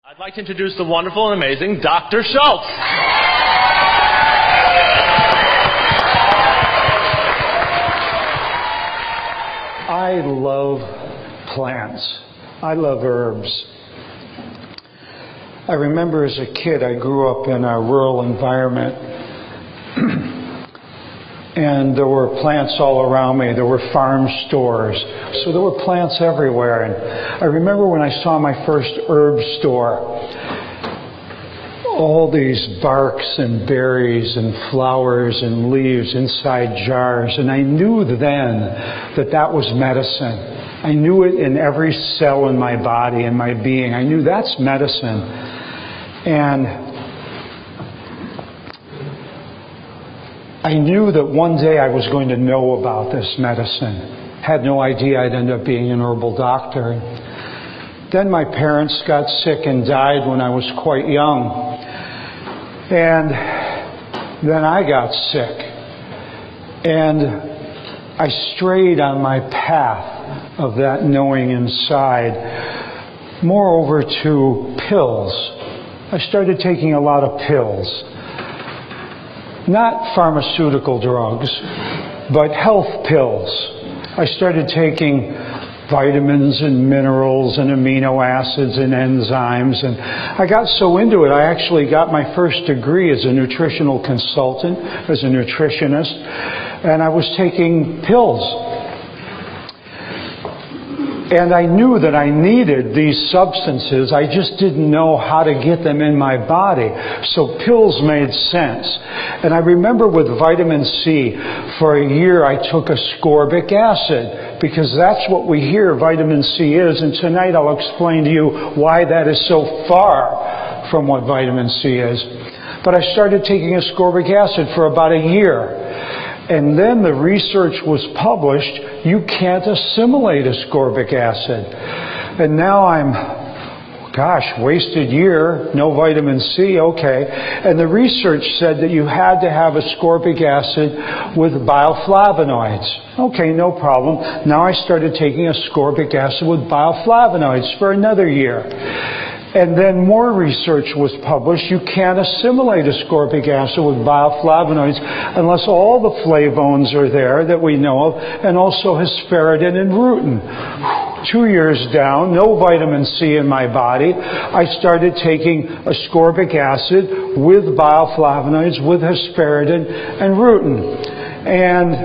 I'd like to introduce the wonderful and amazing Dr. Schultz. I love plants. I love herbs. I remember as a kid, I grew up in a rural environment, and there were plants all around me. There were farm stores, so there were plants everywhere. And I remember when I saw my first herb store, all these barks and berries and flowers and leaves inside jars, and I knew then that that was medicine. I knew it in every cell in my body and my being. I knew that's medicine. And I knew that one day I was going to know about this medicine. Had no idea I'd end up being an herbal doctor. Then my parents got sick and died when I was quite young. And then I got sick. And I strayed on my path of that knowing inside, moreover to pills. I started taking a lot of pills. Not pharmaceutical drugs, but health pills. I started taking vitamins and minerals and amino acids and enzymes, and I got so into it I actually got my first degree as a nutritional consultant, as a nutritionist, and I was taking pills. And I knew that I needed these substances. I just didn't know how to get them in my body. So pills made sense. And I remember with vitamin C, for a year I took ascorbic acid, because that's what we hear vitamin C is. And tonight I'll explain to you why that is so far from what vitamin C is. But I started taking ascorbic acid for about a year. And then the research was published, you can't assimilate ascorbic acid. And now I'm, wasted year, no vitamin C, okay. And the research said that you had to have ascorbic acid with bioflavonoids. Okay, no problem. Now I started taking ascorbic acid with bioflavonoids for another year. And then more research was published. You can't assimilate ascorbic acid with bioflavonoids unless all the flavones are there that we know of, and also hesperidin and rutin. 2 years down, no vitamin C in my body. I started taking ascorbic acid with bioflavonoids, with hesperidin and rutin. And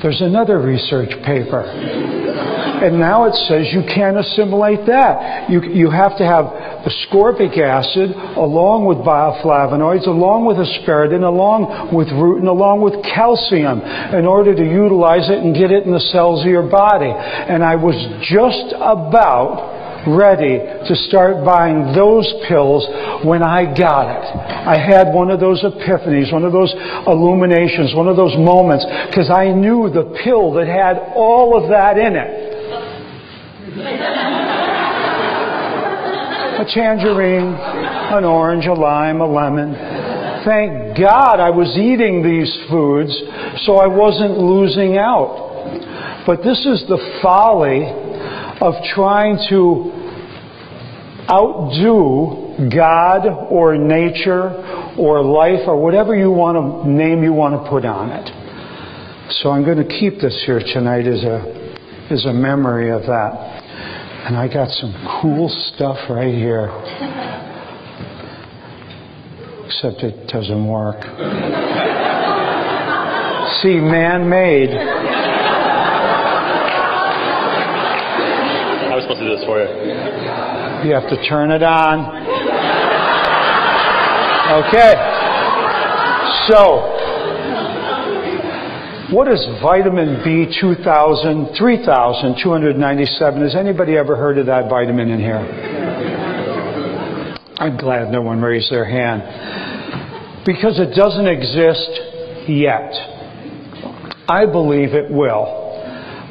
there's another research paper. And now it says you can't assimilate that. You have to have ascorbic acid along with bioflavonoids, along with hesperidin, along with rutin, along with calcium in order to utilize it and get it in the cells of your body. And I was just about ready to start buying those pills when I got it. I had one of those epiphanies, one of those illuminations, one of those moments, because I knew the pill that had all of that in it. A tangerine, an orange, a lime, a lemon. Thank God I was eating these foods so I wasn't losing out. But this is the folly of trying to outdo God or nature or life or whatever you want to name you want to put on it. So I'm going to keep this here tonight as a memory of that. And I got some cool stuff right here. Except it doesn't work. See, man-made. I was supposed to do this for you. You have to turn it on. Okay. So, what is vitamin B 3297? Has anybody ever heard of that vitamin in here? I'm glad no one raised their hand. Because it doesn't exist yet. I believe it will.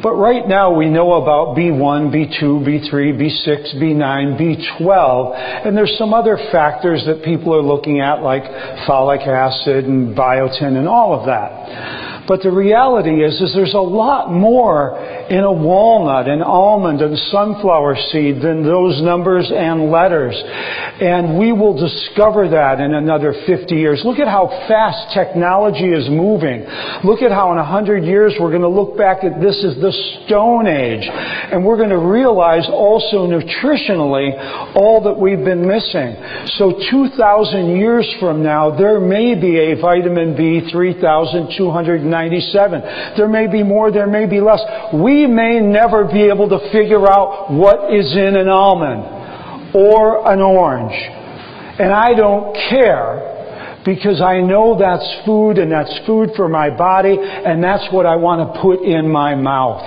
But right now we know about B1, B2, B3, B6, B9, B12, and there's some other factors that people are looking at like folic acid and biotin and all of that. But the reality is there's a lot more in a walnut, an almond, and sunflower seed than those numbers and letters. And we will discover that in another 50 years. Look at how fast technology is moving. Look at how in 100 years we're going to look back at this as the Stone Age. And we're going to realize also nutritionally all that we've been missing. So 2,000 years from now, there may be a vitamin B 3,297. There may be more, there may be less. We may never be able to figure out what is in an almond or an orange. And I don't care, because I know that's food, and that's food for my body, and that's what I want to put in my mouth.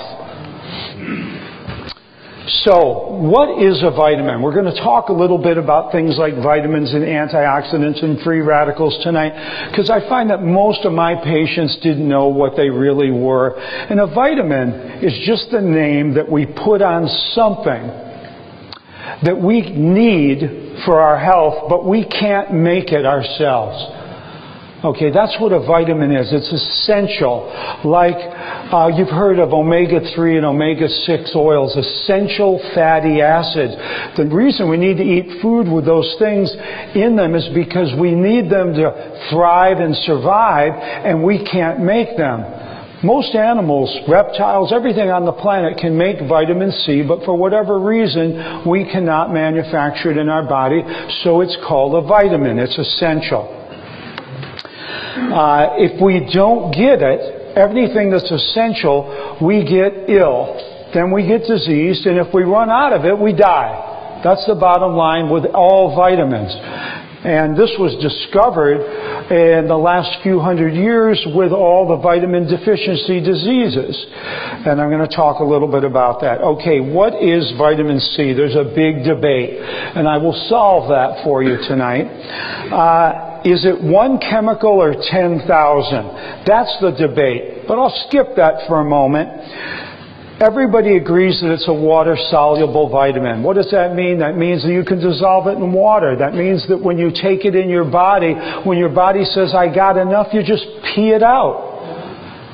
So, what is a vitamin? We're going to talk a little bit about things like vitamins and antioxidants and free radicals tonight, because I find that most of my patients didn't know what they really were. And a vitamin is just the name that we put on something that we need for our health, but we can't make it ourselves. Okay, that's what a vitamin is. It's essential. Like you've heard of omega-3 and omega-6 oils, essential fatty acids. The reason we need to eat food with those things in them is because we need them to thrive and survive, and we can't make them. Most animals, reptiles, everything on the planet can make vitamin C, but for whatever reason, we cannot manufacture it in our body, so it's called a vitamin. It's essential. If we don't get it, everything that's essential, we get ill. Then we get diseased, and if we run out of it, we die. That's the bottom line with all vitamins. And this was discovered in the last few hundred years with all the vitamin deficiency diseases. And I'm going to talk a little bit about that. Okay, what is vitamin C? There's a big debate, and I will solve that for you tonight. Is it one chemical or 10,000? That's the debate. But I'll skip that for a moment. Everybody agrees that it's a water-soluble vitamin. What does that mean? That means that you can dissolve it in water. That means that when you take it in your body, when your body says, I got enough, you just pee it out.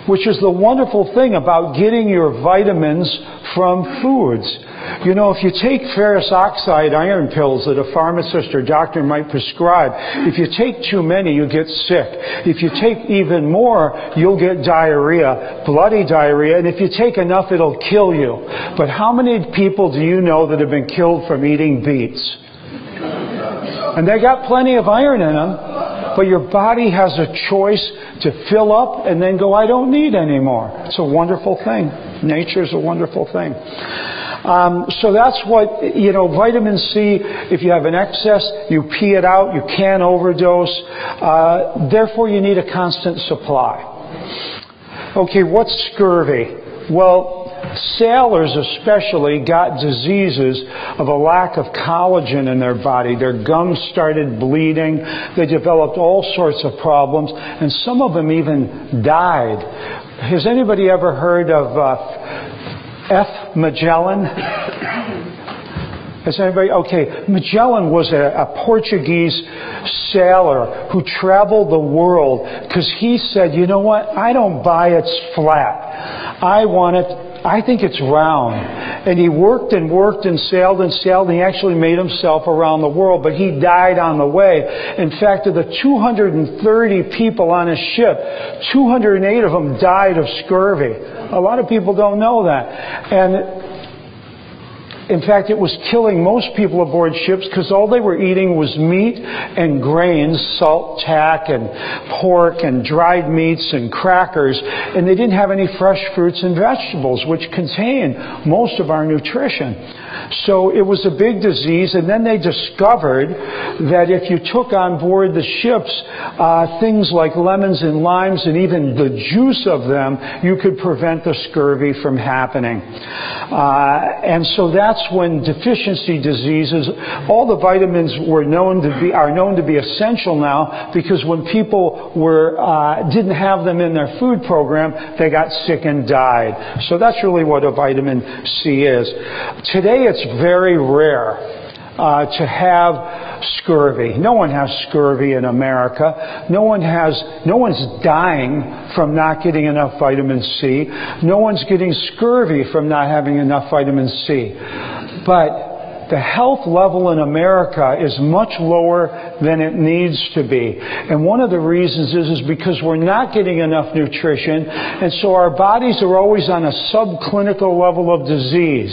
Which is the wonderful thing about getting your vitamins from foods. You know, if you take ferrous oxide iron pills that a pharmacist or doctor might prescribe, if you take too many, you get sick. If you take even more, you'll get diarrhea, bloody diarrhea, and if you take enough, it'll kill you. But how many people do you know that have been killed from eating beets? And they got plenty of iron in them, but your body has a choice to fill up and then go, I don't need any more. It's a wonderful thing. Nature's a wonderful thing. So that's what, you know, vitamin C, if you have an excess, you pee it out, you can't overdose. Therefore, you need a constant supply. Okay, what's scurvy? Well, sailors especially got diseases of a lack of collagen in their body. Their gums started bleeding. They developed all sorts of problems, and some of them even died. Has anybody ever heard of F. Magellan? Has anybody? Okay, Magellan was a Portuguese sailor who traveled the world because he said, you know what, I don't buy it's flat. I want it, I think it's round. And he worked and worked and sailed, and he actually made himself around the world, but he died on the way. In fact, of the 230 people on his ship, 208 of them died of scurvy. A lot of people don't know that. And in fact, it was killing most people aboard ships because all they were eating was meat and grains, salt tack and pork and dried meats and crackers, and they didn't have any fresh fruits and vegetables, which contain most of our nutrition. So it was a big disease, and then they discovered that if you took on board the ships things like lemons and limes and even the juice of them, you could prevent the scurvy from happening. And so that's when deficiency diseases, all the vitamins are known to be essential now, because when people didn't have them in their food program, they got sick and died. So that's really what a vitamin C is. Today it's very rare. to have scurvy. No one has scurvy in America. No one's dying from not getting enough vitamin C. No one's getting scurvy from not having enough vitamin C. But the health level in America is much lower than it needs to be. And one of the reasons is because we're not getting enough nutrition, and so our bodies are always on a subclinical level of disease.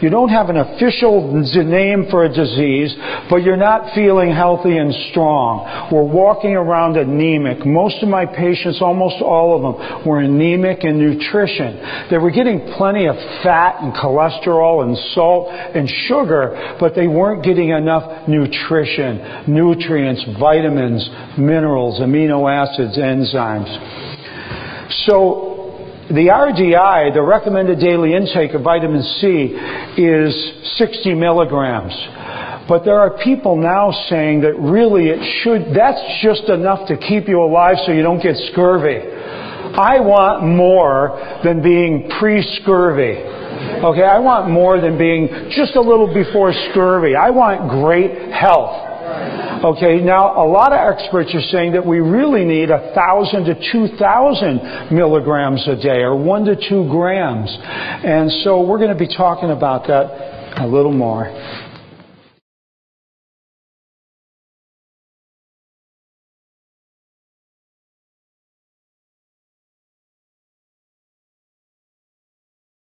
You don't have an official name for a disease, but you're not feeling healthy and strong. We're walking around anemic. Most of my patients, almost all of them, were anemic in nutrition. They were getting plenty of fat and cholesterol and salt and sugar, but they weren't getting enough nutrition, nutrients, vitamins, minerals, amino acids, enzymes. So the RDI, the recommended daily intake of vitamin C, is 60 milligrams. But there are people now saying that really that's just enough to keep you alive so you don't get scurvy. I want more than being pre-scurvy. Okay, I want more than being just a little before scurvy. I want great health. Okay, now a lot of experts are saying that we really need 1,000 to 2,000 milligrams a day, or 1 to 2 grams. And so we're going to be talking about that a little more.